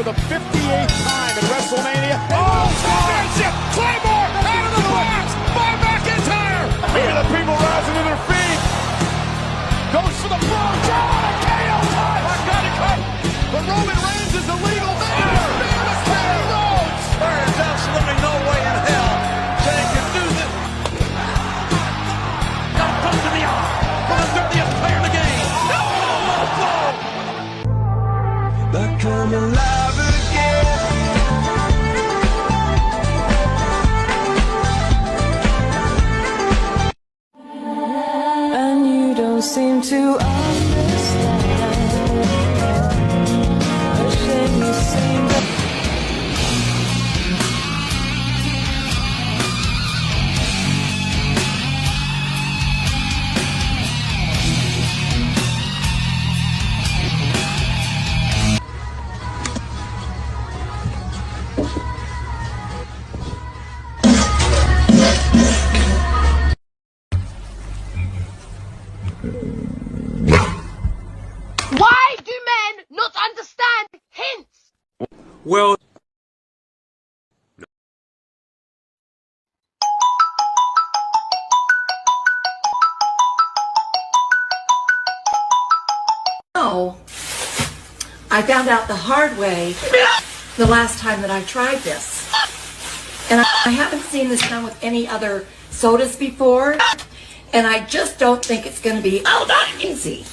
the 58th time in WrestleMania. Oh, championship! Claymore out of the box by McIntyre. Look at the people rising to their feet. Goes for the pro. John, KO touch. I got it cut. But Roman Reigns is the legal winner. There is absolutely no way in hell they can do this. Got to come to the arm. For the 30th player in the game. No! I come alive again. And you don't seem to understand. A shame you seem to. Why do men not understand hints? Well, No, I found out the hard way the last time that I tried this. And I haven't seen this done with any other sodas before. And I just don't think it's going to be easy.